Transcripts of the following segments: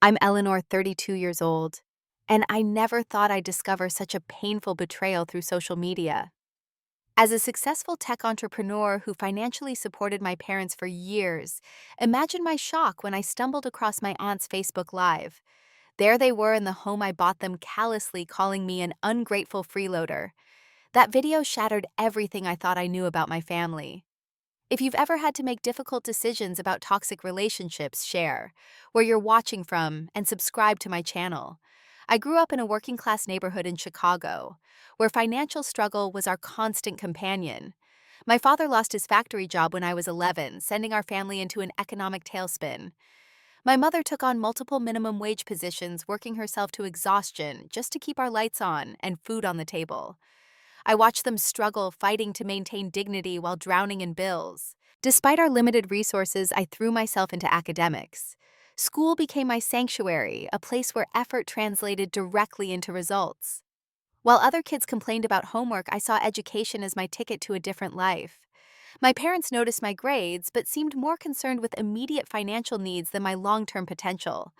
I'm Eleanor, 32 years old, and I never thought I'd discover such a painful betrayal through social media. As a successful tech entrepreneur who financially supported my parents for years, imagine my shock when I stumbled across my aunt's Facebook Live. There they were in the home I bought them, callously calling me an ungrateful freeloader. That video shattered everything I thought I knew about my family. If you've ever had to make difficult decisions about toxic relationships, share where you're watching from and subscribe to my channel. I grew up in a working class neighborhood in Chicago, where financial struggle was our constant companion. My father lost his factory job when I was 11, sending our family into an economic tailspin. My mother took on multiple minimum wage positions, working herself to exhaustion just to keep our lights on and food on the table. I watched them struggle, fighting to maintain dignity while drowning in bills. Despite our limited resources, I threw myself into academics. School became my sanctuary, a place where effort translated directly into results. While other kids complained about homework, I saw education as my ticket to a different life. My parents noticed my grades, but seemed more concerned with immediate financial needs than my long-term potential.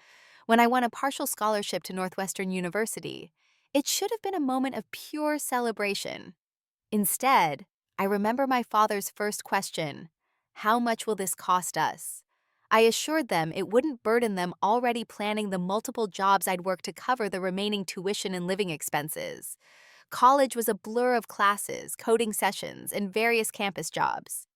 When I won a partial scholarship to Northwestern University, it should have been a moment of pure celebration. Instead, I remember my father's first question: how much will this cost us? I assured them it wouldn't burden them, already planning the multiple jobs I'd work to cover the remaining tuition and living expenses. College was a blur of classes, coding sessions, and various campus jobs.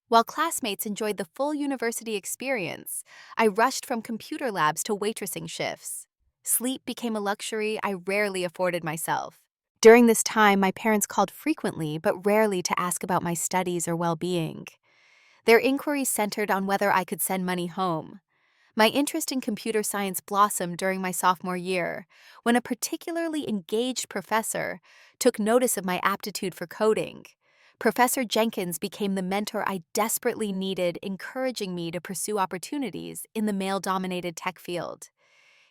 While classmates enjoyed the full university experience, I rushed from computer labs to waitressing shifts. Sleep became a luxury I rarely afforded myself. During this time, my parents called frequently but rarely to ask about my studies or well-being. Their inquiries centered on whether I could send money home. My interest in computer science blossomed during my sophomore year, when a particularly engaged professor took notice of my aptitude for coding. Professor Jenkins became the mentor I desperately needed, encouraging me to pursue opportunities in the male-dominated tech field.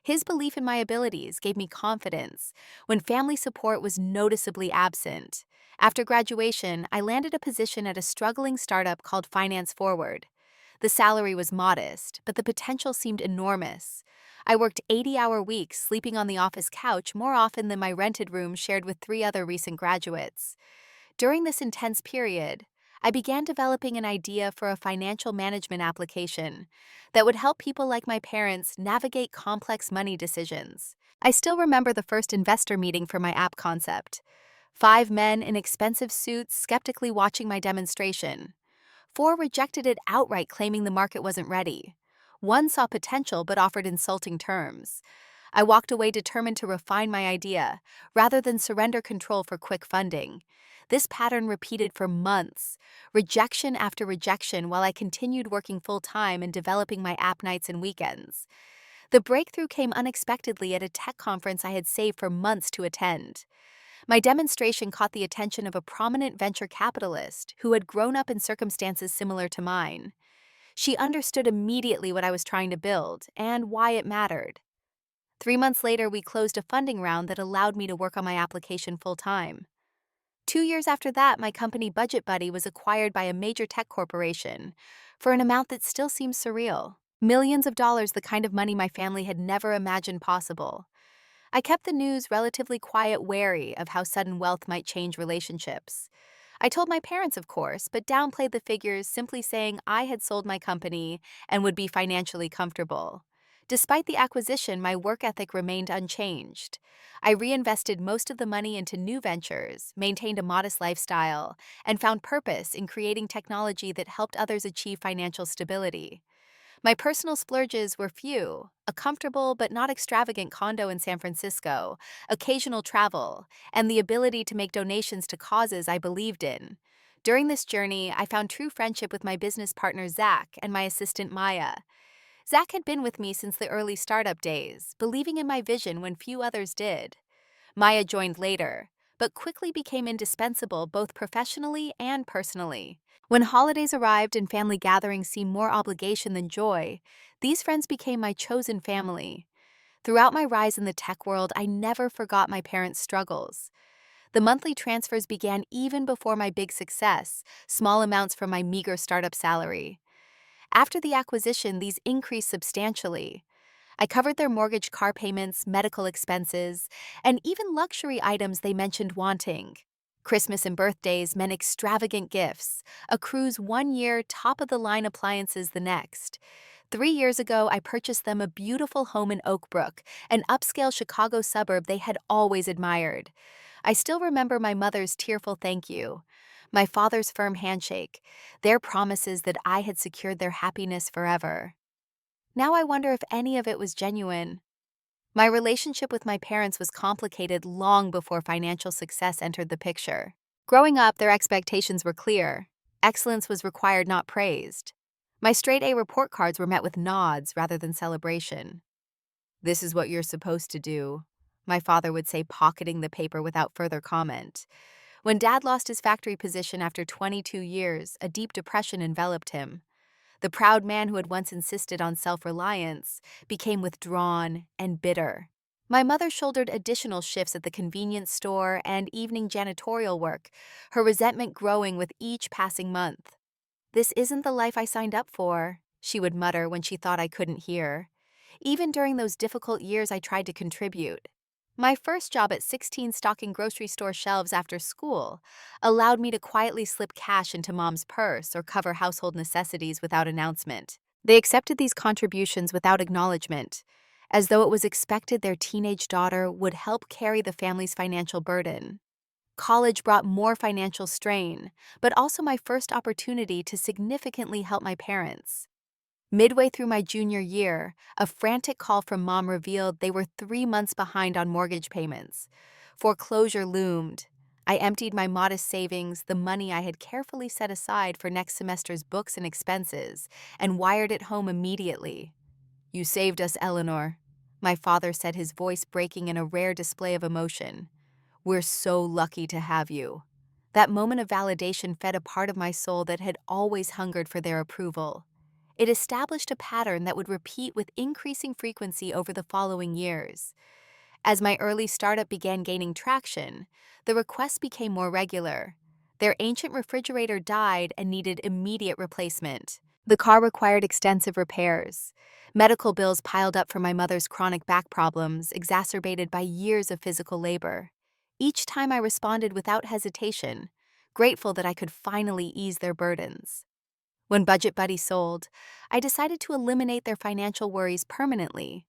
His belief in my abilities gave me confidence when family support was noticeably absent. After graduation, I landed a position at a struggling startup called Finance Forward. The salary was modest, but the potential seemed enormous. I worked 80-hour weeks, sleeping on the office couch more often than my rented room shared with 3 other recent graduates. During this intense period, I began developing an idea for a financial management application that would help people like my parents navigate complex money decisions. I still remember the first investor meeting for my app concept. 5 men in expensive suits skeptically watching my demonstration. 4 rejected it outright, claiming the market wasn't ready. 1 saw potential but offered insulting terms. I walked away determined to refine my idea, rather than surrender control for quick funding. This pattern repeated for months, rejection after rejection, while I continued working full-time and developing my app nights and weekends. The breakthrough came unexpectedly at a tech conference I had saved for months to attend. My demonstration caught the attention of a prominent venture capitalist who had grown up in circumstances similar to mine. She understood immediately what I was trying to build and why it mattered. 3 months later, we closed a funding round that allowed me to work on my application full-time. 2 years after that, my company Budget Buddy was acquired by a major tech corporation for an amount that still seems surreal. Millions of dollars, the kind of money my family had never imagined possible. I kept the news relatively quiet, wary of how sudden wealth might change relationships. I told my parents, of course, but downplayed the figures, simply saying I had sold my company and would be financially comfortable. Despite the acquisition, my work ethic remained unchanged. I reinvested most of the money into new ventures, maintained a modest lifestyle, and found purpose in creating technology that helped others achieve financial stability. My personal splurges were few: a comfortable but not extravagant condo in San Francisco, occasional travel, and the ability to make donations to causes I believed in. During this journey, I found true friendship with my business partner Zach and my assistant Maya. Zach had been with me since the early startup days, believing in my vision when few others did. Maya joined later, but quickly became indispensable both professionally and personally. When holidays arrived and family gatherings seemed more obligation than joy, these friends became my chosen family. Throughout my rise in the tech world, I never forgot my parents' struggles. The monthly transfers began even before my big success, small amounts from my meager startup salary. After the acquisition, these increased substantially. I covered their mortgage, car payments, medical expenses, and even luxury items they mentioned wanting. Christmas and birthdays meant extravagant gifts, a cruise one year, top-of-the-line appliances the next. 3 years ago, I purchased them a beautiful home in Oak Brook, an upscale Chicago suburb they had always admired. I still remember my mother's tearful thank you, my father's firm handshake, their promises that I had secured their happiness forever. Now I wonder if any of it was genuine. My relationship with my parents was complicated long before financial success entered the picture. Growing up, their expectations were clear. Excellence was required, not praised. My straight A report cards were met with nods rather than celebration. "This is what you're supposed to do," my father would say, pocketing the paper without further comment. When Dad lost his factory position after 22 years, a deep depression enveloped him. The proud man who had once insisted on self-reliance became withdrawn and bitter. My mother shouldered additional shifts at the convenience store and evening janitorial work, her resentment growing with each passing month. "This isn't the life I signed up for," she would mutter when she thought I couldn't hear. Even during those difficult years, I tried to contribute. My first job at 16 stocking grocery store shelves after school allowed me to quietly slip cash into Mom's purse or cover household necessities without announcement. They accepted these contributions without acknowledgement, as though it was expected their teenage daughter would help carry the family's financial burden. College brought more financial strain, but also my first opportunity to significantly help my parents. Midway through my junior year, a frantic call from Mom revealed they were 3 months behind on mortgage payments. Foreclosure loomed. I emptied my modest savings, the money I had carefully set aside for next semester's books and expenses, and wired it home immediately. "You saved us, Eleanor," my father said, his voice breaking in a rare display of emotion. "We're so lucky to have you." That moment of validation fed a part of my soul that had always hungered for their approval. It established a pattern that would repeat with increasing frequency over the following years. As my early startup began gaining traction, the requests became more regular. Their ancient refrigerator died and needed immediate replacement. The car required extensive repairs. Medical bills piled up from my mother's chronic back problems, exacerbated by years of physical labor. Each time I responded without hesitation, grateful that I could finally ease their burdens. When Budget Buddy sold, I decided to eliminate their financial worries permanently.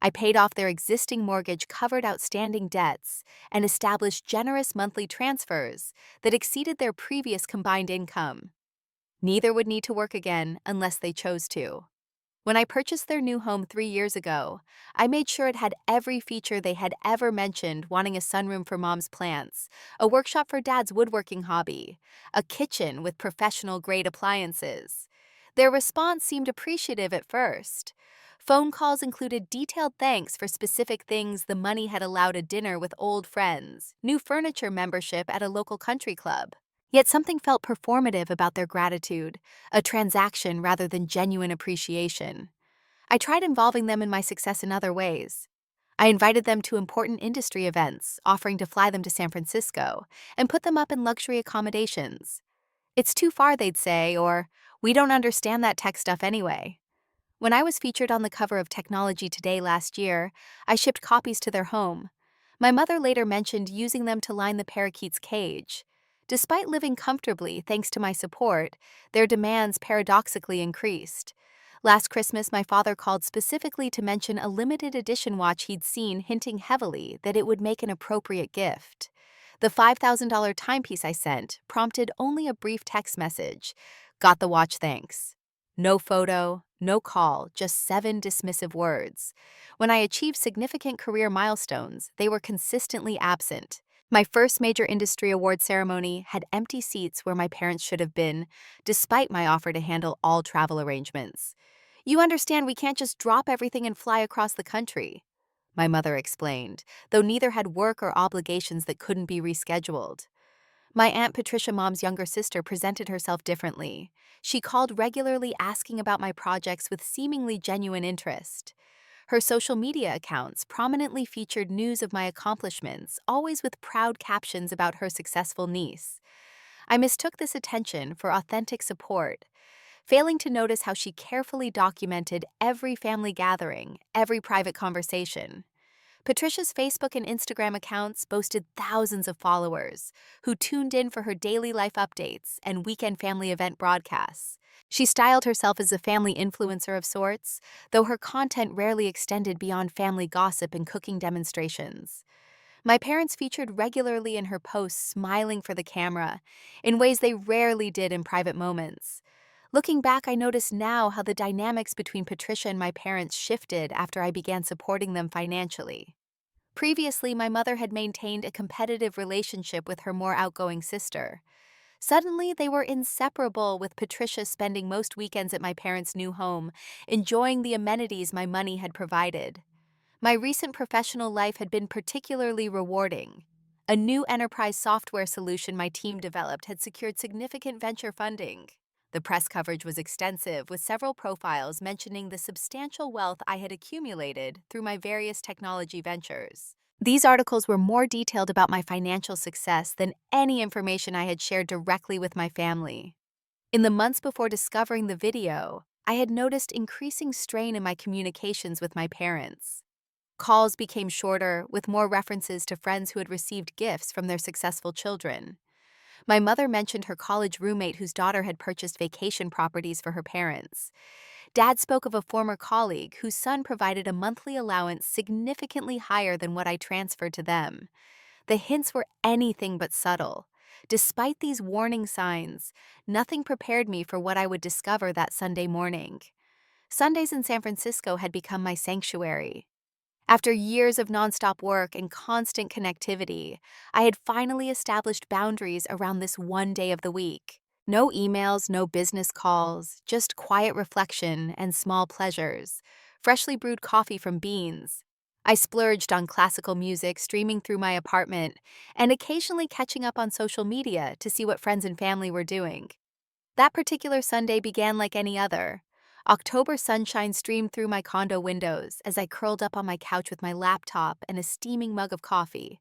I paid off their existing mortgage, covered outstanding debts, and established generous monthly transfers that exceeded their previous combined income. Neither would need to work again unless they chose to. When I purchased their new home 3 years ago, I made sure it had every feature they had ever mentioned, wanting a sunroom for Mom's plants, a workshop for Dad's woodworking hobby, a kitchen with professional-grade appliances. Their response seemed appreciative at first. Phone calls included detailed thanks for specific things: the money had allowed a dinner with old friends, new furniture membership at a local country club. Yet something felt performative about their gratitude, a transaction rather than genuine appreciation. I tried involving them in my success in other ways. I invited them to important industry events, offering to fly them to San Francisco, and put them up in luxury accommodations. "It's too far," they'd say, or "We don't understand that tech stuff anyway." When I was featured on the cover of Technology Today last year, I shipped copies to their home. My mother later mentioned using them to line the parakeet's cage. Despite living comfortably thanks to my support, their demands paradoxically increased. Last Christmas, my father called specifically to mention a limited edition watch he'd seen, hinting heavily that it would make an appropriate gift. The $5,000 timepiece I sent prompted only a brief text message: "Got the watch, thanks." No photo, no call, just 7 dismissive words. When I achieved significant career milestones, they were consistently absent. My first major industry award ceremony had empty seats where my parents should have been, despite my offer to handle all travel arrangements. "You understand, we can't just drop everything and fly across the country," my mother explained, though neither had work or obligations that couldn't be rescheduled. My Aunt Patricia, Mom's younger sister, presented herself differently. She called regularly, asking about my projects with seemingly genuine interest. Her social media accounts prominently featured news of my accomplishments, always with proud captions about her successful niece. I mistook this attention for authentic support. failing to notice how she carefully documented every family gathering, every private conversation. Patricia's Facebook and Instagram accounts boasted thousands of followers who tuned in for her daily life updates and weekend family event broadcasts. She styled herself as a family influencer of sorts, though her content rarely extended beyond family gossip and cooking demonstrations. My parents featured regularly in her posts, smiling for the camera, in ways they rarely did in private moments. Looking back, I notice now how the dynamics between Patricia and my parents shifted after I began supporting them financially. Previously, my mother had maintained a competitive relationship with her more outgoing sister. Suddenly, they were inseparable, with Patricia spending most weekends at my parents' new home, enjoying the amenities my money had provided. My recent professional life had been particularly rewarding. A new enterprise software solution my team developed had secured significant venture funding. The press coverage was extensive, with several profiles mentioning the substantial wealth I had accumulated through my various technology ventures. These articles were more detailed about my financial success than any information I had shared directly with my family. In the months before discovering the video, I had noticed increasing strain in my communications with my parents. Calls became shorter, with more references to friends who had received gifts from their successful children. My mother mentioned her college roommate whose daughter had purchased vacation properties for her parents. Dad spoke of a former colleague whose son provided a monthly allowance significantly higher than what I transferred to them. The hints were anything but subtle. Despite these warning signs, nothing prepared me for what I would discover that Sunday morning. Sundays in San Francisco had become my sanctuary. After years of nonstop work and constant connectivity, I had finally established boundaries around this one day of the week. No emails, no business calls, just quiet reflection and small pleasures. Freshly brewed coffee from beans. I splurged on classical music streaming through my apartment and occasionally catching up on social media to see what friends and family were doing. That particular Sunday began like any other. October sunshine streamed through my condo windows as I curled up on my couch with my laptop and a steaming mug of coffee.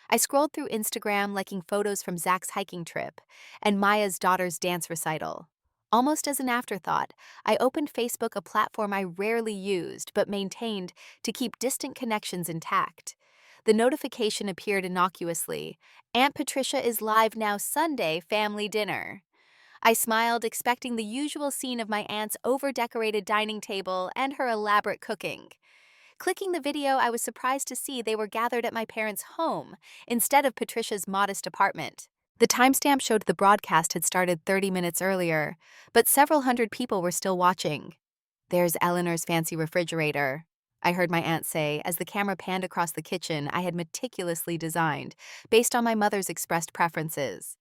I scrolled through Instagram, liking photos from Zach's hiking trip and Maya's daughter's dance recital. Almost as an afterthought, I opened Facebook, a platform I rarely used but maintained to keep distant connections intact. The notification appeared innocuously: Aunt Patricia is live now Sunday family dinner. I smiled, expecting the usual scene of my aunt's over-decorated dining table and her elaborate cooking. Clicking the video, I was surprised to see they were gathered at my parents' home instead of Patricia's modest apartment. The timestamp showed the broadcast had started 30 minutes earlier, but several hundred people were still watching. "There's Eleanor's fancy refrigerator," I heard my aunt say as the camera panned across the kitchen I had meticulously designed, based on my mother's expressed preferences.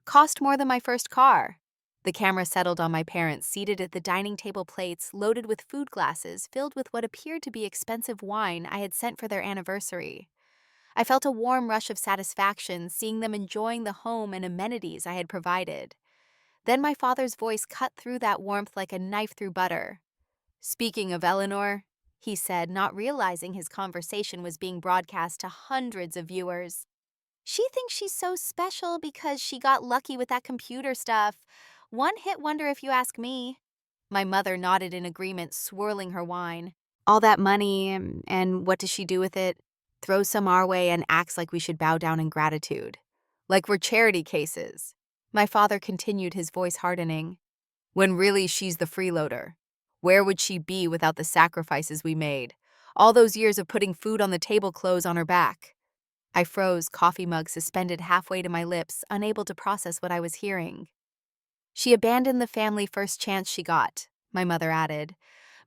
"Cost more than my first car." The camera settled on my parents, seated at the dining table, plates loaded with food glasses filled with what appeared to be expensive wine I had sent for their anniversary. I felt a warm rush of satisfaction seeing them enjoying the home and amenities I had provided. Then my father's voice cut through that warmth like a knife through butter. "Speaking of Eleanor," he said, not realizing his conversation was being broadcast to hundreds of viewers. "She thinks she's so special because she got lucky with that computer stuff. One hit wonder if you ask me." My mother nodded in agreement, swirling her wine. "All that money, and what does she do with it? Throws some our way and acts like we should bow down in gratitude. Like we're charity cases." My father continued, his voice hardening. "When really she's the freeloader. Where would she be without the sacrifices we made? All those years of putting food on the table, clothes on her back." I froze, coffee mug suspended halfway to my lips, unable to process what I was hearing. "She abandoned the family first chance she got," my mother added.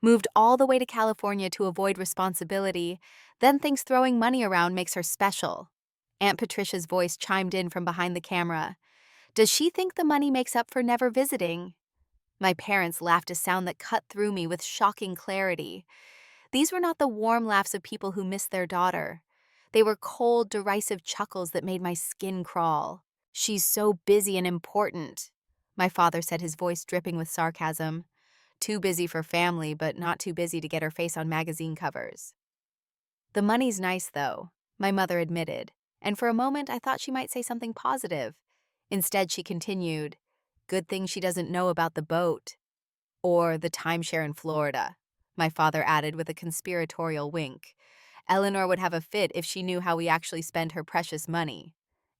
"Moved all the way to California to avoid responsibility, then thinks throwing money around makes her special." Aunt Patricia's voice chimed in from behind the camera. "Does she think the money makes up for never visiting?" My parents laughed, a sound that cut through me with shocking clarity. These were not the warm laughs of people who miss their daughter. They were cold, derisive chuckles that made my skin crawl. "She's so busy and important," my father said, his voice dripping with sarcasm. "Too busy for family, but not too busy to get her face on magazine covers." "The money's nice, though," my mother admitted, and for a moment I thought she might say something positive. Instead, she continued, "Good thing she doesn't know about the boat." Or the timeshare in Florida, my father added with a conspiratorial wink. Eleanor would have a fit if she knew how we actually spend her precious money.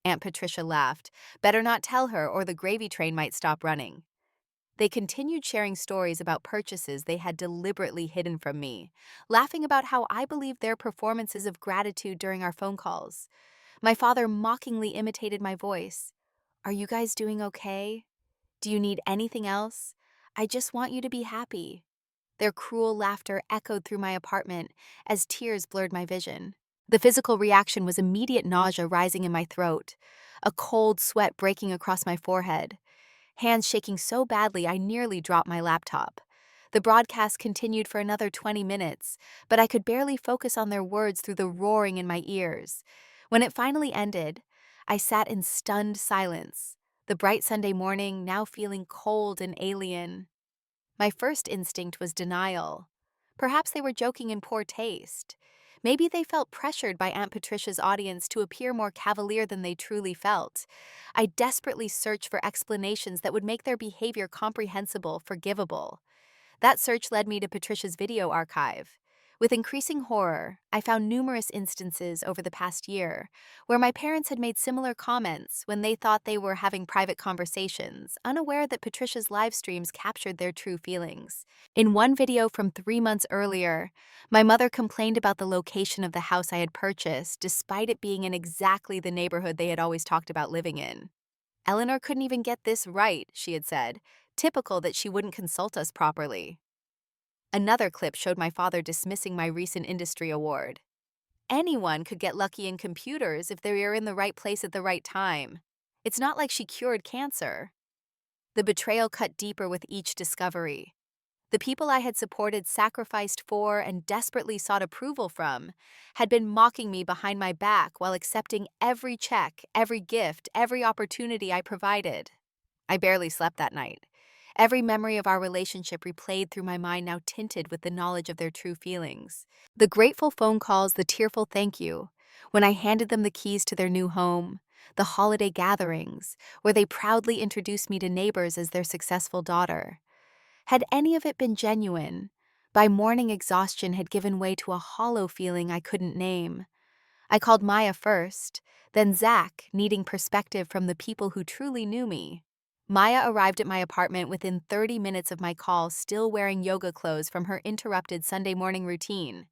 Aunt Patricia laughed. Better not tell her, or the gravy train might stop running. They continued sharing stories about purchases they had deliberately hidden from me, laughing about how I believed their performances of gratitude during our phone calls. My father mockingly imitated my voice. Are you guys doing okay? Do you need anything else? I just want you to be happy. Their cruel laughter echoed through my apartment as tears blurred my vision. The physical reaction was immediate nausea rising in my throat, a cold sweat breaking across my forehead, hands shaking so badly I nearly dropped my laptop. The broadcast continued for another 20 minutes, but I could barely focus on their words through the roaring in my ears. When it finally ended, I sat in stunned silence, the bright Sunday morning now feeling cold and alien. My first instinct was denial. Perhaps they were joking in poor taste. Maybe they felt pressured by Aunt Patricia's audience to appear more cavalier than they truly felt. I desperately searched for explanations that would make their behavior comprehensible, forgivable. That search led me to Patricia's video archive. With increasing horror, I found numerous instances over the past year where my parents had made similar comments when they thought they were having private conversations, unaware that Patricia's live streams captured their true feelings. In one video from 3 months earlier, my mother complained about the location of the house I had purchased, despite it being in exactly the neighborhood they had always talked about living in. Eleanor couldn't even get this right, she had said. Typical that she wouldn't consult us properly. Another clip showed my father dismissing my recent industry award. Anyone could get lucky in computers if they are in the right place at the right time. It's not like she cured cancer. The betrayal cut deeper with each discovery. The people I had supported, sacrificed for, and desperately sought approval from had been mocking me behind my back while accepting every check, every gift, every opportunity I provided. I barely slept that night. Every memory of our relationship replayed through my mind, now tinted with the knowledge of their true feelings. The grateful phone calls, the tearful thank you, when I handed them the keys to their new home, the holiday gatherings, where they proudly introduced me to neighbors as their successful daughter. Had any of it been genuine? By morning, exhaustion had given way to a hollow feeling I couldn't name. I called Maya first, then Zach, needing perspective from the people who truly knew me. Maya arrived at my apartment within 30 minutes of my call, still wearing yoga clothes from her interrupted Sunday morning routine.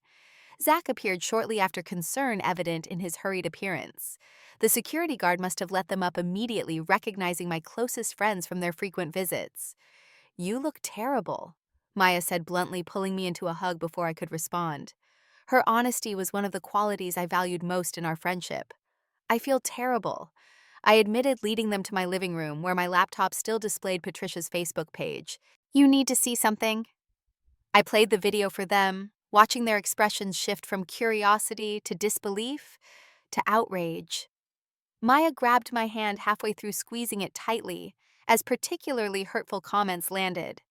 Zach appeared shortly after, concern evident in his hurried appearance. The security guard must have let them up immediately, recognizing my closest friends from their frequent visits. You look terrible, Maya said bluntly, pulling me into a hug before I could respond. Her honesty was one of the qualities I valued most in our friendship. I feel terrible, I admitted, leading them to my living room where my laptop still displayed Patricia's Facebook page. You need to see something? I played the video for them, watching their expressions shift from curiosity to disbelief to outrage. Maya grabbed my hand halfway through, squeezing it tightly, as particularly hurtful comments landed.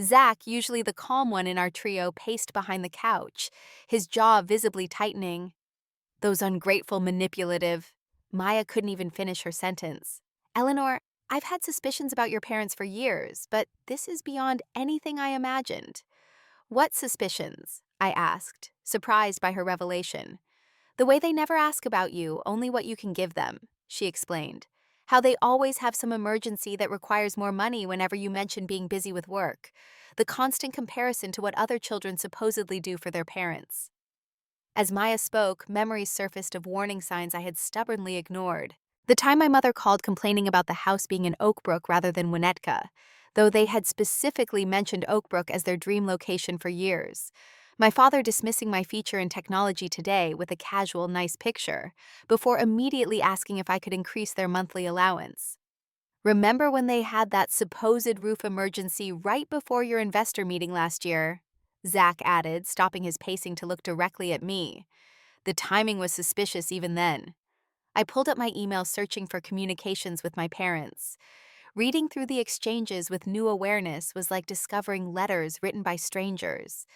Zach, usually the calm one in our trio, paced behind the couch, his jaw visibly tightening. Those ungrateful, manipulative. Maya couldn't even finish her sentence. Eleanor, I've had suspicions about your parents for years, but this is beyond anything I imagined. What suspicions? I asked, surprised by her revelation. The way they never ask about you, only what you can give them, she explained. How they always have some emergency that requires more money whenever you mention being busy with work. The constant comparison to what other children supposedly do for their parents. As Maya spoke, memories surfaced of warning signs I had stubbornly ignored. The time my mother called complaining about the house being in Oakbrook rather than Winnetka, though they had specifically mentioned Oakbrook as their dream location for years. My father dismissing my feature in Technology Today with a casual, nice picture, before immediately asking if I could increase their monthly allowance. Remember when they had that supposed roof emergency right before your investor meeting last year? Zach added, stopping his pacing to look directly at me. The timing was suspicious even then. I pulled up my email, searching for communications with my parents. Reading through the exchanges with new awareness was like discovering letters written by strangers.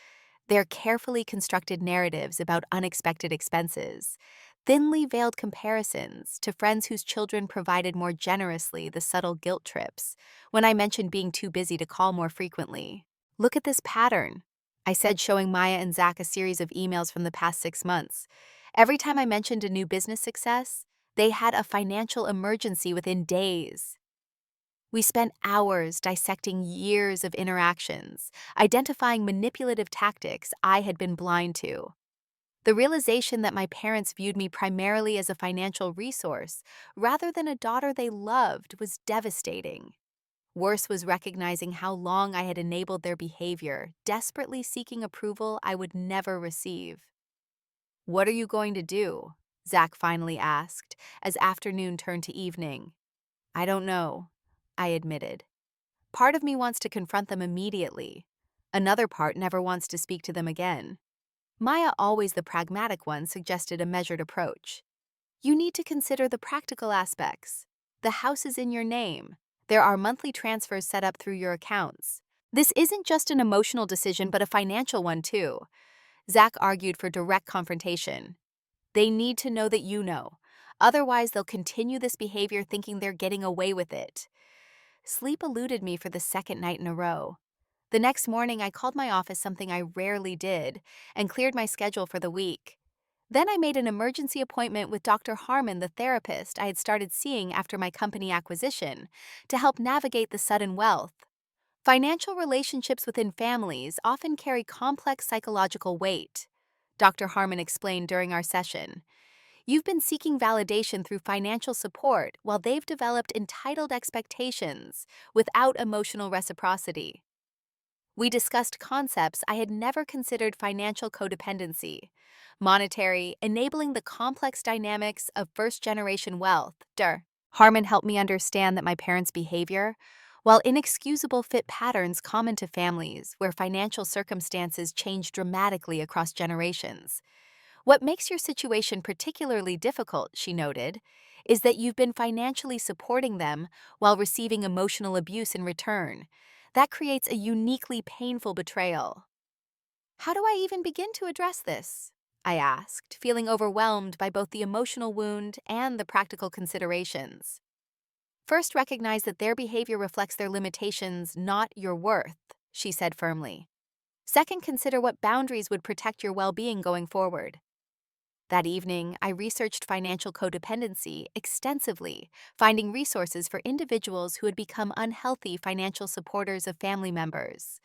Their carefully constructed narratives about unexpected expenses, thinly veiled comparisons to friends whose children provided more generously, the subtle guilt trips when I mentioned being too busy to call more frequently. Look at this pattern, I said, showing Maya and Zach a series of emails from the past 6 months. Every time I mentioned a new business success, they had a financial emergency within days. We spent hours dissecting years of interactions, identifying manipulative tactics I had been blind to. The realization that my parents viewed me primarily as a financial resource rather than a daughter they loved was devastating. Worse was recognizing how long I had enabled their behavior, desperately seeking approval I would never receive. "What are you going to do?" Zach finally asked, as afternoon turned to evening. "I don't know," I admitted. Part of me wants to confront them immediately. Another part never wants to speak to them again. Maya, always the pragmatic one, suggested a measured approach. "You need to consider the practical aspects. The house is in your name. There are monthly transfers set up through your accounts. This isn't just an emotional decision, but a financial one, too." Zach argued for direct confrontation. "They need to know that you know. Otherwise, they'll continue this behavior thinking they're getting away with it." Sleep eluded me for the second night in a row. The next morning, I called my office, something I rarely did, and cleared my schedule for the week. Then I made an emergency appointment with Dr. Harmon, the therapist I had started seeing after my company acquisition, to help navigate the sudden wealth. Financial relationships within families often carry complex psychological weight, Dr. Harmon explained during our session. "You've been seeking validation through financial support while they've developed entitled expectations without emotional reciprocity." We discussed concepts I had never considered: financial codependency, monetary, enabling the complex dynamics of first-generation wealth. Harmon helped me understand that my parents' behavior, while inexcusable, fit patterns common to families where financial circumstances change dramatically across generations. "What makes your situation particularly difficult," she noted, "is that you've been financially supporting them while receiving emotional abuse in return. That creates a uniquely painful betrayal." "How do I even begin to address this?" I asked, feeling overwhelmed by both the emotional wound and the practical considerations. "First, recognize that their behavior reflects their limitations, not your worth," she said firmly. "Second, consider what boundaries would protect your well-being going forward." That evening, I researched financial codependency extensively, finding resources for individuals who had become unhealthy financial supporters of family members.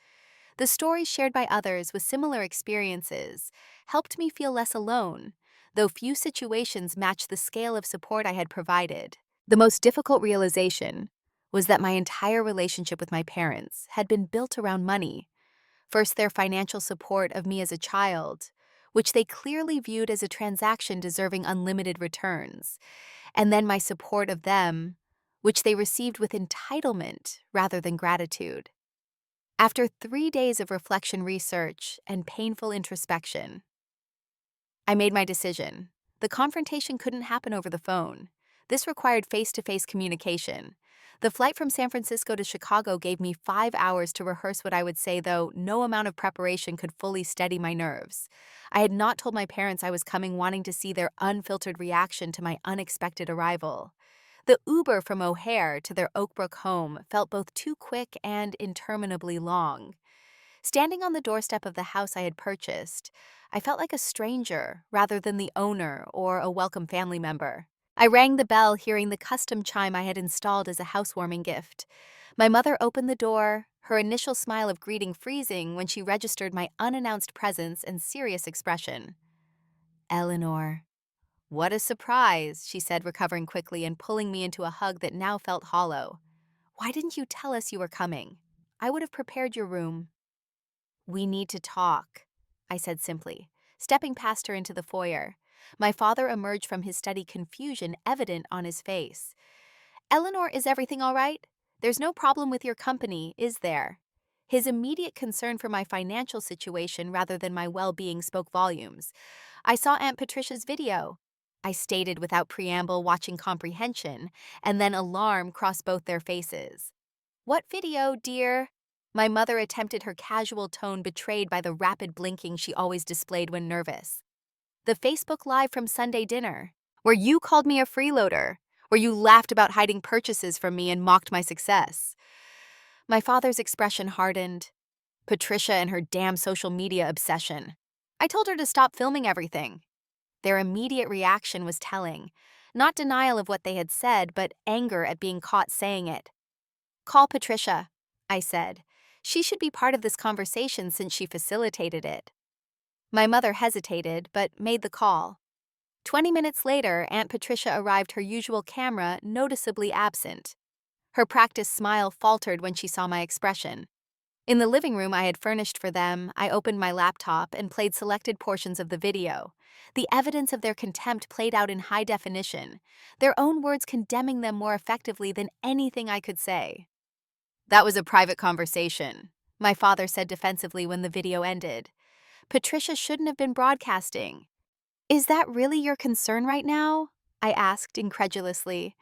The stories shared by others with similar experiences helped me feel less alone, though few situations matched the scale of support I had provided. The most difficult realization was that my entire relationship with my parents had been built around money. First, their financial support of me as a child, which they clearly viewed as a transaction deserving unlimited returns, and then my support of them, which they received with entitlement rather than gratitude. After 3 days of reflection, research, and painful introspection, I made my decision. The confrontation couldn't happen over the phone. This required face-to-face communication. The flight from San Francisco to Chicago gave me 5 hours to rehearse what I would say, though no amount of preparation could fully steady my nerves. I had not told my parents I was coming, wanting to see their unfiltered reaction to my unexpected arrival. The Uber from O'Hare to their Oakbrook home felt both too quick and interminably long. Standing on the doorstep of the house I had purchased, I felt like a stranger rather than the owner or a welcome family member. I rang the bell, hearing the custom chime I had installed as a housewarming gift. My mother opened the door, her initial smile of greeting freezing when she registered my unannounced presence and serious expression. "Eleanor." "What a surprise," she said, recovering quickly and pulling me into a hug that now felt hollow. "Why didn't you tell us you were coming? I would have prepared your room." "We need to talk," I said simply, stepping past her into the foyer. My father emerged from his study, confusion evident on his face. "Eleanor, is everything all right? There's no problem with your company, is there?" His immediate concern for my financial situation rather than my well-being spoke volumes. "I saw Aunt Patricia's video," I stated without preamble, watching comprehension, and then alarm cross both their faces. "What video, dear?" My mother attempted, her casual tone betrayed by the rapid blinking she always displayed when nervous. "The Facebook Live from Sunday dinner, where you called me a freeloader, where you laughed about hiding purchases from me and mocked my success." My father's expression hardened. Patricia and her damn social media obsession. I told her to stop filming everything. Their immediate reaction was telling. Not denial of what they had said, but anger at being caught saying it. Call Patricia, I said. She should be part of this conversation since she facilitated it. My mother hesitated, but made the call. 20 minutes later, Aunt Patricia arrived, her usual camera noticeably absent. Her practiced smile faltered when she saw my expression. In the living room I had furnished for them, I opened my laptop and played selected portions of the video. The evidence of their contempt played out in high definition, their own words condemning them more effectively than anything I could say. That was a private conversation, my father said defensively when the video ended. Patricia shouldn't have been broadcasting. Is that really your concern right now? I asked incredulously.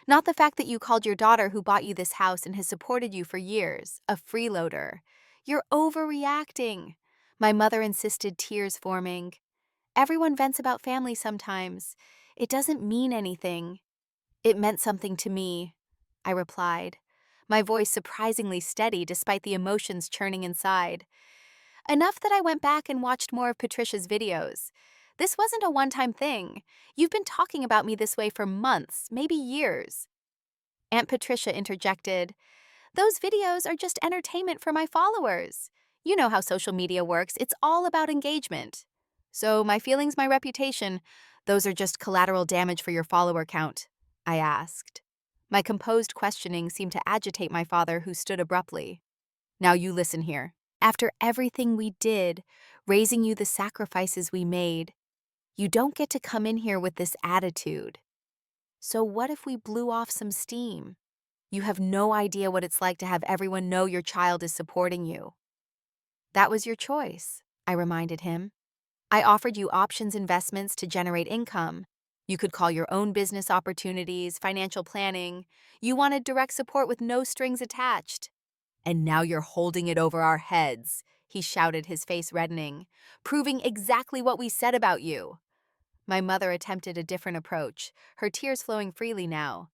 Not the fact that you called your daughter who bought you this house and has supported you for years a freeloader. You're overreacting. My mother insisted, tears forming. Everyone vents about family sometimes. It doesn't mean anything. It meant something to me, I replied, my voice surprisingly steady despite the emotions churning inside. Enough that I went back and watched more of Patricia's videos. This wasn't a one-time thing. You've been talking about me this way for months, maybe years. Aunt Patricia interjected, those videos are just entertainment for my followers. You know how social media works, it's all about engagement. So my feelings, my reputation, those are just collateral damage for your follower count, I asked. My composed questioning seemed to agitate my father, who stood abruptly. Now you listen here. After everything we did, raising you, the sacrifices we made, you don't get to come in here with this attitude. So what if we blew off some steam? You have no idea what it's like to have everyone know your child is supporting you. That was your choice, I reminded him. I offered you options, investments to generate income. You could call your own business opportunities, financial planning. You wanted direct support with no strings attached. And now you're holding it over our heads, he shouted, his face reddening, proving exactly what we said about you. My mother attempted a different approach, her tears flowing freely now.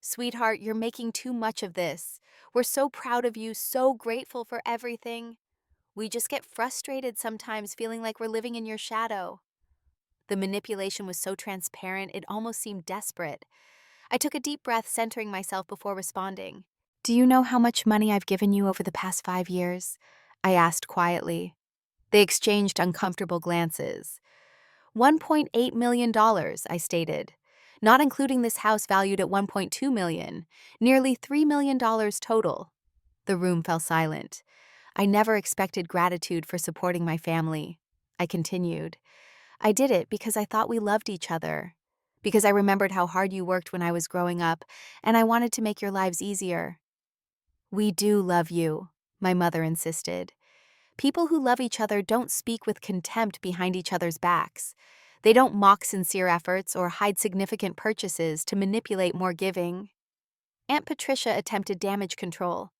Sweetheart, you're making too much of this. We're so proud of you, so grateful for everything. We just get frustrated sometimes, feeling like we're living in your shadow. The manipulation was so transparent, it almost seemed desperate. I took a deep breath, centering myself before responding. Do you know how much money I've given you over the past 5 years? I asked quietly. They exchanged uncomfortable glances. $1.8 million, I stated, not including this house valued at $1.2 million, nearly $3 million total. The room fell silent. I never expected gratitude for supporting my family. I continued. I did it because I thought we loved each other, because I remembered how hard you worked when I was growing up, and I wanted to make your lives easier. We do love you, my mother insisted. People who love each other don't speak with contempt behind each other's backs. They don't mock sincere efforts or hide significant purchases to manipulate more giving. Aunt Patricia attempted damage control.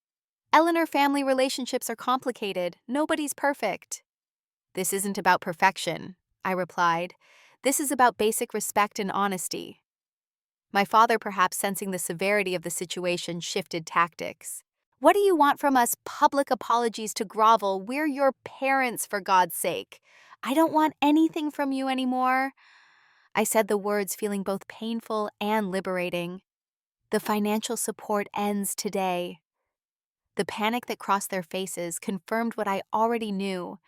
Eleanor, family relationships are complicated. Nobody's perfect. This isn't about perfection, I replied. This is about basic respect and honesty. My father, perhaps sensing the severity of the situation, shifted tactics. What do you want from us? Public apologies to grovel? We're your parents, for God's sake. I don't want anything from you anymore. I said the words, feeling both painful and liberating. The financial support ends today. The panic that crossed their faces confirmed what I already knew.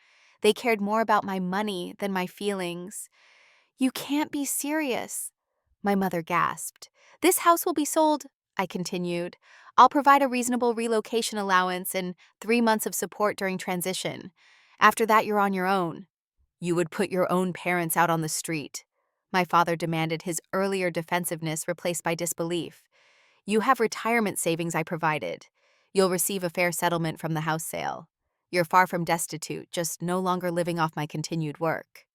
They cared more about my money than my feelings. You can't be serious, my mother gasped. This house will be sold, I continued. I'll provide a reasonable relocation allowance and 3 months of support during transition. After that, you're on your own. You would put your own parents out on the street, my father demanded, his earlier defensiveness replaced by disbelief. You have retirement savings I provided. You'll receive a fair settlement from the house sale. You're far from destitute, just no longer living off my continued work.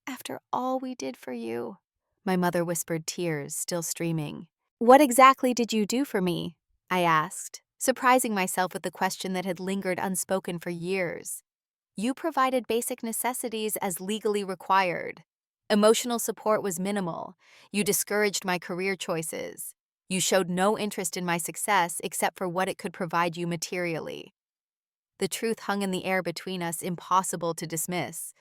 After all we did for you, my mother whispered, tears still streaming. What exactly did you do for me? I asked, surprising myself with the question that had lingered unspoken for years. You provided basic necessities as legally required. Emotional support was minimal. You discouraged my career choices. You showed no interest in my success except for what it could provide you materially. The truth hung in the air between us, impossible to dismiss.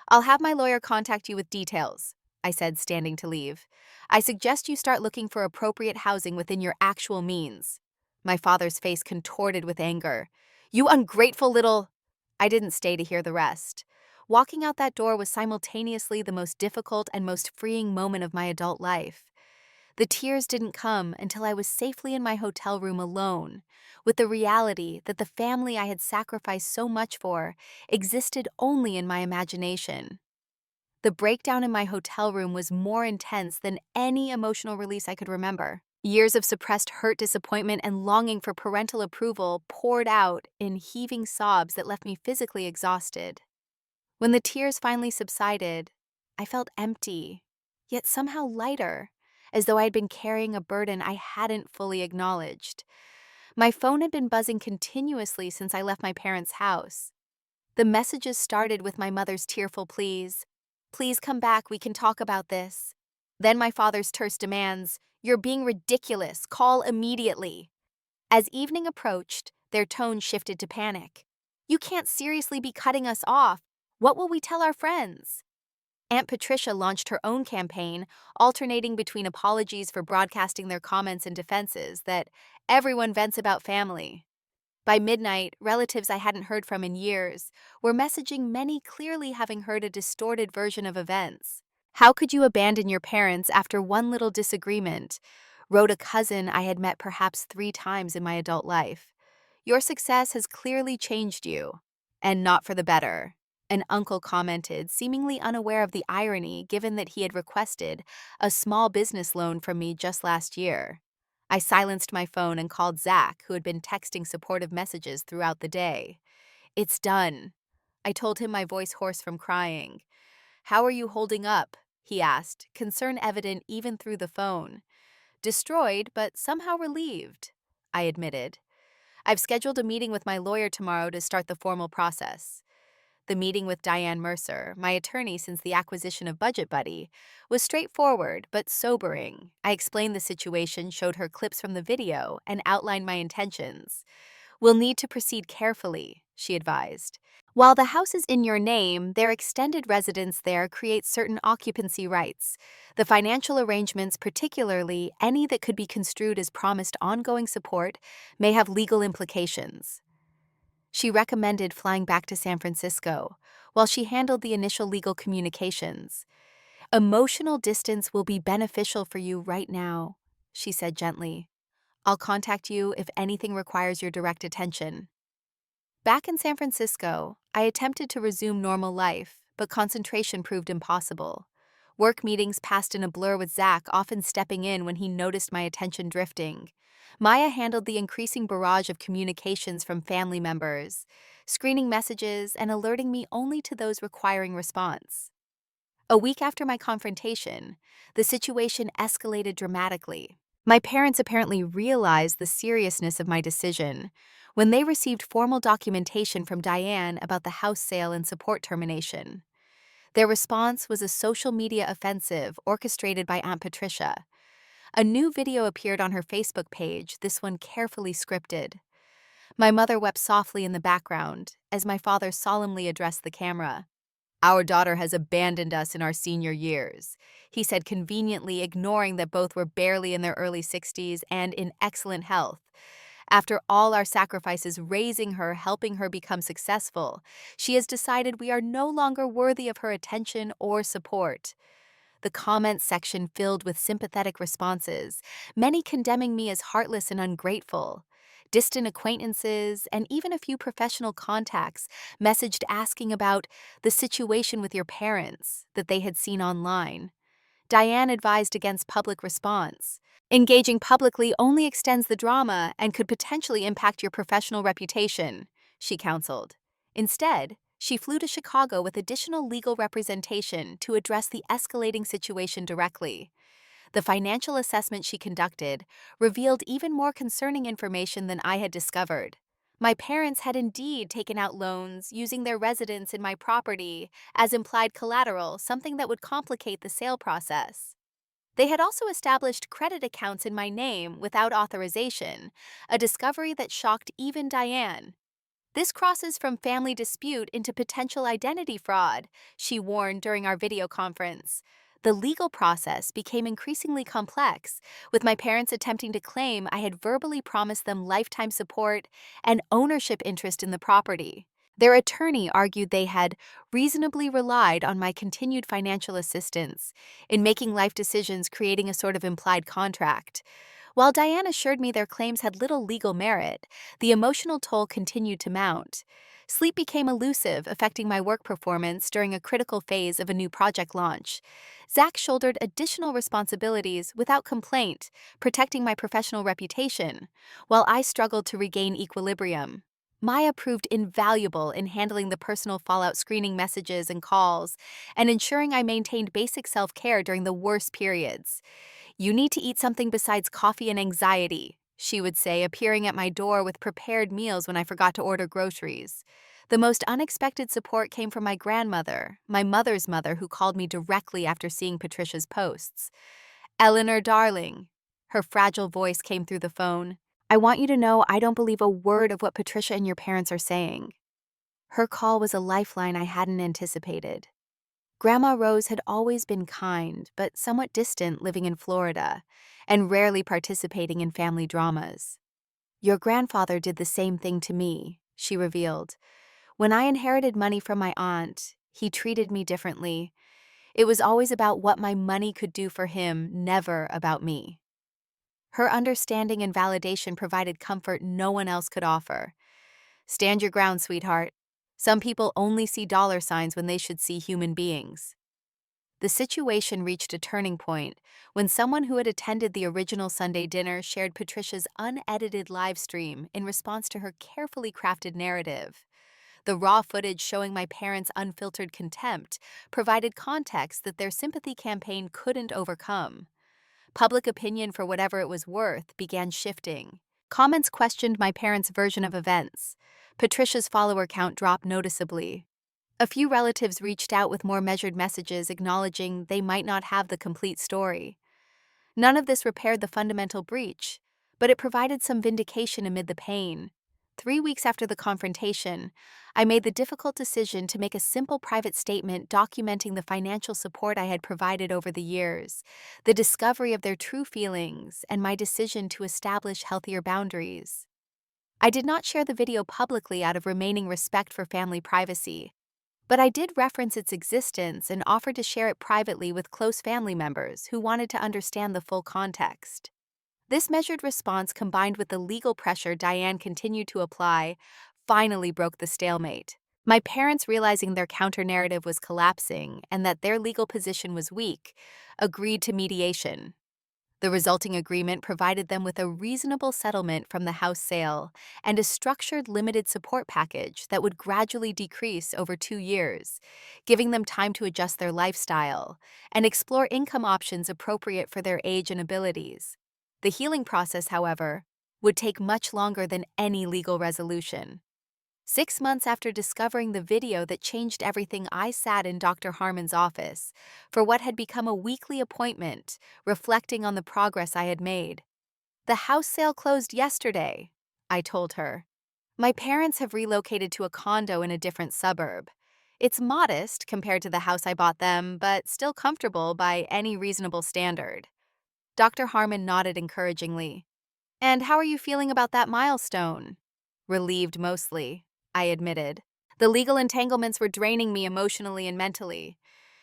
"I'll have my lawyer contact you with details," I said, standing to leave. "I suggest you start looking for appropriate housing within your actual means." My father's face contorted with anger. "You ungrateful little—" I didn't stay to hear the rest. Walking out that door was simultaneously the most difficult and most freeing moment of my adult life. The tears didn't come until I was safely in my hotel room alone, with the reality that the family I had sacrificed so much for existed only in my imagination. The breakdown in my hotel room was more intense than any emotional release I could remember. Years of suppressed hurt, disappointment, and longing for parental approval poured out in heaving sobs that left me physically exhausted. When the tears finally subsided, I felt empty, yet somehow lighter, as though I had been carrying a burden I hadn't fully acknowledged. My phone had been buzzing continuously since I left my parents' house. The messages started with my mother's tearful pleas. "Please come back, we can talk about this." Then my father's terse demands, "You're being ridiculous, call immediately." As evening approached, their tone shifted to panic. "You can't seriously be cutting us off. What will we tell our friends?" Aunt Patricia launched her own campaign, alternating between apologies for broadcasting their comments and defenses that everyone vents about family. By midnight, relatives I hadn't heard from in years were messaging, many clearly having heard a distorted version of events. "How could you abandon your parents after one little disagreement?" wrote a cousin I had met perhaps 3 times in my adult life. "Your success has clearly changed you, and not for the better." An uncle commented, seemingly unaware of the irony given that he had requested a small business loan from me just last year. I silenced my phone and called Zach, who had been texting supportive messages throughout the day. "It's done," I told him, my voice hoarse from crying. "How are you holding up?" he asked, concern evident even through the phone. "Destroyed, but somehow relieved," I admitted. "I've scheduled a meeting with my lawyer tomorrow to start the formal process." The meeting with Diane Mercer, my attorney since the acquisition of Budget Buddy, was straightforward but sobering. I explained the situation, showed her clips from the video, and outlined my intentions. "We'll need to proceed carefully," she advised. "While the house is in your name, their extended residence there creates certain occupancy rights. The financial arrangements, particularly any that could be construed as promised ongoing support, may have legal implications." She recommended flying back to San Francisco while she handled the initial legal communications. "Emotional distance will be beneficial for you right now," she said gently. "I'll contact you if anything requires your direct attention." Back in San Francisco, I attempted to resume normal life, but concentration proved impossible. Work meetings passed in a blur, with Zach often stepping in when he noticed my attention drifting. Maya handled the increasing barrage of communications from family members, screening messages and alerting me only to those requiring response. A week after my confrontation, the situation escalated dramatically. My parents apparently realized the seriousness of my decision when they received formal documentation from Diane about the house sale and support termination. Their response was a social media offensive orchestrated by Aunt Patricia. A new video appeared on her Facebook page, this one carefully scripted. My mother wept softly in the background as my father solemnly addressed the camera. "Our daughter has abandoned us in our senior years," he said, conveniently ignoring that both were barely in their early 60s and in excellent health. "After all our sacrifices raising her, helping her become successful, she has decided we are no longer worthy of her attention or support." The comments section filled with sympathetic responses, many condemning me as heartless and ungrateful. Distant acquaintances and even a few professional contacts messaged asking about the situation with your parents that they had seen online. Diane advised against public response. "Engaging publicly only extends the drama and could potentially impact your professional reputation," she counseled. Instead, she flew to Chicago with additional legal representation to address the escalating situation directly. The financial assessment she conducted revealed even more concerning information than I had discovered. My parents had indeed taken out loans using their residence in my property as implied collateral, something that would complicate the sale process. They had also established credit accounts in my name without authorization, a discovery that shocked even Diane. This crosses from family dispute into potential identity fraud, she warned during our video conference. The legal process became increasingly complex, with my parents attempting to claim I had verbally promised them lifetime support and ownership interest in the property. Their attorney argued they had reasonably relied on my continued financial assistance in making life decisions, creating a sort of implied contract. While Diane assured me their claims had little legal merit, the emotional toll continued to mount. Sleep became elusive, affecting my work performance during a critical phase of a new project launch. Zach shouldered additional responsibilities without complaint, protecting my professional reputation, while I struggled to regain equilibrium. Maya proved invaluable in handling the personal fallout, screening messages and calls, and ensuring I maintained basic self-care during the worst periods. "You need to eat something besides coffee and anxiety," she would say, appearing at my door with prepared meals when I forgot to order groceries. The most unexpected support came from my grandmother, my mother's mother, who called me directly after seeing Patricia's posts. "Eleanor, darling," her fragile voice came through the phone, "I want you to know I don't believe a word of what Patricia and your parents are saying." Her call was a lifeline I hadn't anticipated. Grandma Rose had always been kind, but somewhat distant, living in Florida, and rarely participating in family dramas. "Your grandfather did the same thing to me," she revealed. "When I inherited money from my aunt, he treated me differently. It was always about what my money could do for him, never about me." Her understanding and validation provided comfort no one else could offer. "Stand your ground, sweetheart. Some people only see dollar signs when they should see human beings." The situation reached a turning point when someone who had attended the original Sunday dinner shared Patricia's unedited live stream in response to her carefully crafted narrative. The raw footage showing my parents' unfiltered contempt provided context that their sympathy campaign couldn't overcome. Public opinion, for whatever it was worth, began shifting. Comments questioned my parents' version of events. Patricia's follower count dropped noticeably. A few relatives reached out with more measured messages acknowledging they might not have the complete story. None of this repaired the fundamental breach, but it provided some vindication amid the pain. 3 weeks after the confrontation, I made the difficult decision to make a simple private statement documenting the financial support I had provided over the years, the discovery of their true feelings, and my decision to establish healthier boundaries. I did not share the video publicly out of remaining respect for family privacy, but I did reference its existence and offered to share it privately with close family members who wanted to understand the full context. This measured response, combined with the legal pressure Diane continued to apply, finally broke the stalemate. My parents, realizing their counter-narrative was collapsing and that their legal position was weak, agreed to mediation. The resulting agreement provided them with a reasonable settlement from the house sale and a structured limited support package that would gradually decrease over 2 years, giving them time to adjust their lifestyle and explore income options appropriate for their age and abilities. The healing process, however, would take much longer than any legal resolution. 6 months after discovering the video that changed everything, I sat in Dr. Harmon's office for what had become a weekly appointment, reflecting on the progress I had made. "The house sale closed yesterday," I told her. "My parents have relocated to a condo in a different suburb. It's modest compared to the house I bought them, but still comfortable by any reasonable standard." Dr. Harmon nodded encouragingly. "And how are you feeling about that milestone?" "Relieved mostly," I admitted. "The legal entanglements were draining me emotionally and mentally.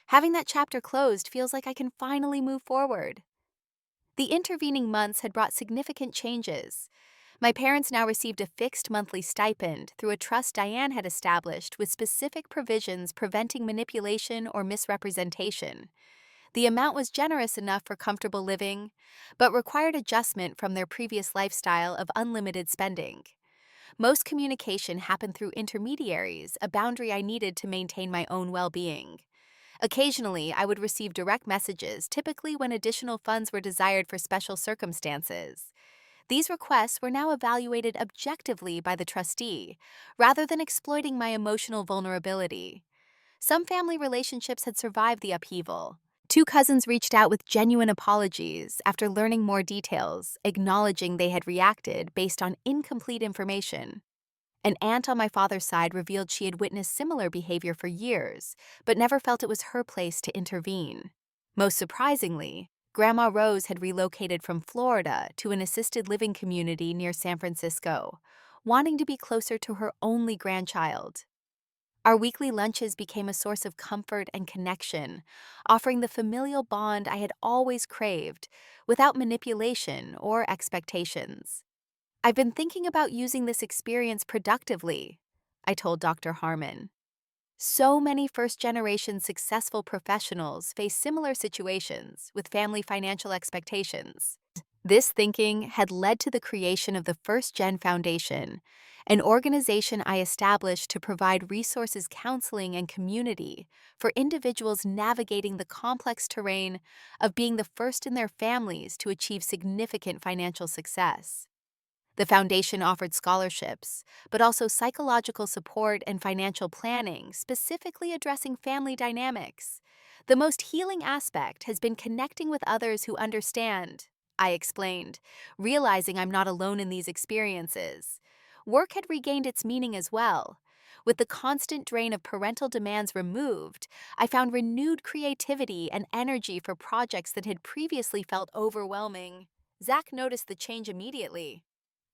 Having that chapter closed feels like I can finally move forward." The intervening months had brought significant changes. My parents now received a fixed monthly stipend through a trust Diane had established with specific provisions preventing manipulation or misrepresentation. The amount was generous enough for comfortable living, but required adjustment from their previous lifestyle of unlimited spending. Most communication happened through intermediaries, a boundary I needed to maintain my own well-being. Occasionally, I would receive direct messages, typically when additional funds were desired for special circumstances. These requests were now evaluated objectively by the trustee, rather than exploiting my emotional vulnerability. Some family relationships had survived the upheaval. 2 cousins reached out with genuine apologies after learning more details, acknowledging they had reacted based on incomplete information. An aunt on my father's side revealed she had witnessed similar behavior for years, but never felt it was her place to intervene. Most surprisingly, Grandma Rose had relocated from Florida to an assisted living community near San Francisco, wanting to be closer to her only grandchild. Our weekly lunches became a source of comfort and connection, offering the familial bond I had always craved, without manipulation or expectations. I've been thinking about using this experience productively, I told Dr. Harmon. So many first-generation successful professionals face similar situations with family financial expectations. This thinking had led to the creation of the First Gen Foundation, an organization I established to provide resources, counseling, and community for individuals navigating the complex terrain of being the first in their families to achieve significant financial success. The foundation offered scholarships, but also psychological support and financial planning, specifically addressing family dynamics. The most healing aspect has been connecting with others who understand, I explained, realizing I'm not alone in these experiences. Work had regained its meaning as well. With the constant drain of parental demands removed, I found renewed creativity and energy for projects that had previously felt overwhelming. Zach noticed the change immediately.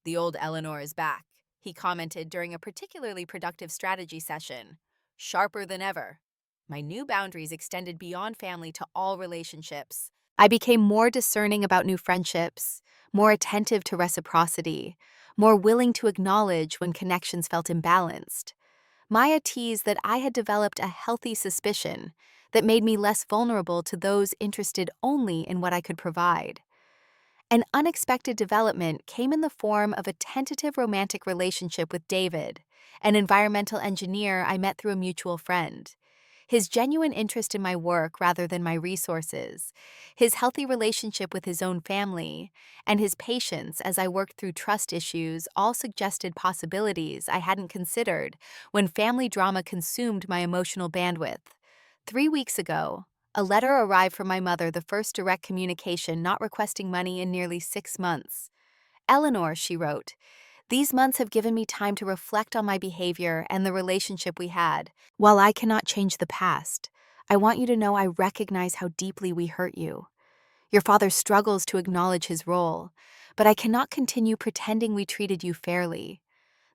"The old Eleanor is back," he commented during a particularly productive strategy session. "Sharper than ever." My new boundaries extended beyond family to all relationships. I became more discerning about new friendships, more attentive to reciprocity, more willing to acknowledge when connections felt imbalanced. Maya teased that I had developed a healthy suspicion that made me less vulnerable to those interested only in what I could provide. An unexpected development came in the form of a tentative romantic relationship with David, an environmental engineer I met through a mutual friend. His genuine interest in my work rather than my resources, his healthy relationship with his own family, and his patience as I worked through trust issues all suggested possibilities I hadn't considered when family drama consumed my emotional bandwidth. 3 weeks ago, a letter arrived from my mother, the first direct communication not requesting money in nearly 6 months. "Eleanor," she wrote, "these months have given me time to reflect on my behavior and the relationship we had. While I cannot change the past, I want you to know I recognize how deeply we hurt you. Your father struggles to acknowledge his role, but I cannot continue pretending we treated you fairly.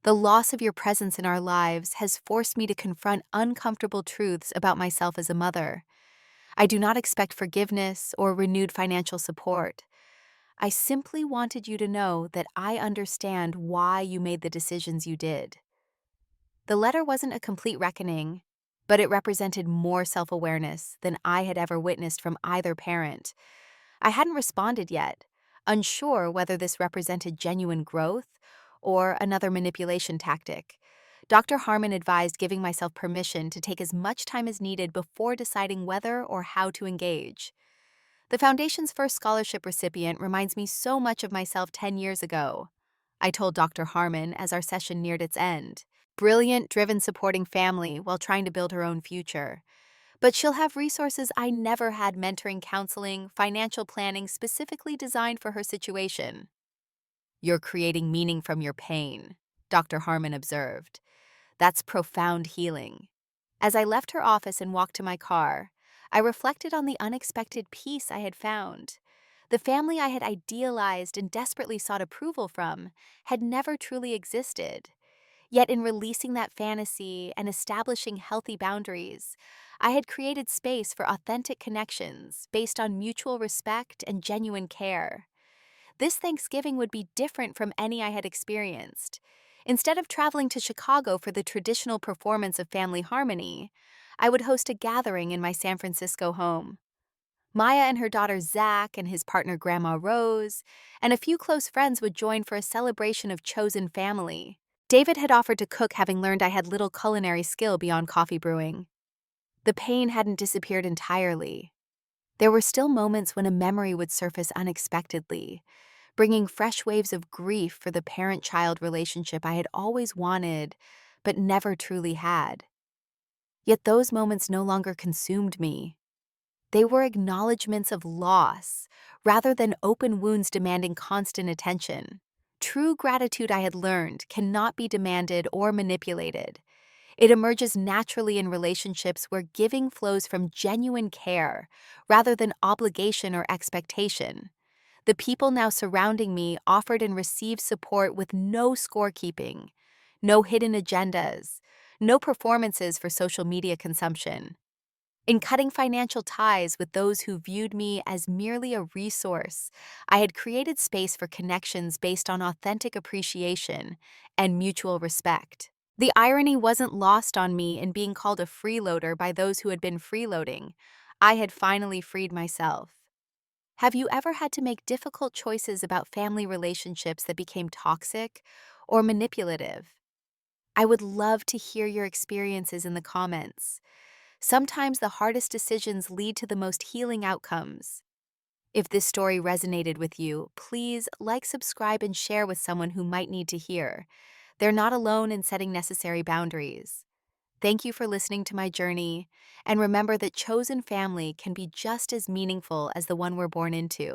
The loss of your presence in our lives has forced me to confront uncomfortable truths about myself as a mother. I do not expect forgiveness or renewed financial support. I simply wanted you to know that I understand why you made the decisions you did." The letter wasn't a complete reckoning, but it represented more self-awareness than I had ever witnessed from either parent. I hadn't responded yet, unsure whether this represented genuine growth or another manipulation tactic. Dr. Harmon advised giving myself permission to take as much time as needed before deciding whether or how to engage. "The Foundation's first scholarship recipient reminds me so much of myself 10 years ago," I told Dr. Harmon as our session neared its end. "Brilliant, driven, supporting family while trying to build her own future. But she'll have resources I never had: mentoring, counseling, financial planning specifically designed for her situation." "You're creating meaning from your pain," Dr. Harmon observed. "That's profound healing." As I left her office and walked to my car, I reflected on the unexpected peace I had found. The family I had idealized and desperately sought approval from had never truly existed. Yet in releasing that fantasy and establishing healthy boundaries, I had created space for authentic connections based on mutual respect and genuine care. This Thanksgiving would be different from any I had experienced. Instead of traveling to Chicago for the traditional performance of family harmony, I would host a gathering in my San Francisco home. Maya and her daughter Zach and his partner Grandma Rose, and a few close friends would join for a celebration of chosen family. David had offered to cook, having learned I had little culinary skill beyond coffee brewing. The pain hadn't disappeared entirely. There were still moments when a memory would surface unexpectedly, bringing fresh waves of grief for the parent-child relationship I had always wanted but never truly had. Yet those moments no longer consumed me. They were acknowledgments of loss rather than open wounds demanding constant attention. True gratitude, I had learned, cannot be demanded or manipulated. It emerges naturally in relationships where giving flows from genuine care rather than obligation or expectation. The people now surrounding me offered and received support with no scorekeeping, no hidden agendas, no performances for social media consumption. In cutting financial ties with those who viewed me as merely a resource, I had created space for connections based on authentic appreciation and mutual respect. The irony wasn't lost on me in being called a freeloader by those who had been freeloading. I had finally freed myself. Have you ever had to make difficult choices about family relationships that became toxic or manipulative? I would love to hear your experiences in the comments. Sometimes the hardest decisions lead to the most healing outcomes. If this story resonated with you, please like, subscribe, and share with someone who might need to hear. They're not alone in setting necessary boundaries. Thank you for listening to my journey, and remember that chosen family can be just as meaningful as the one we're born into.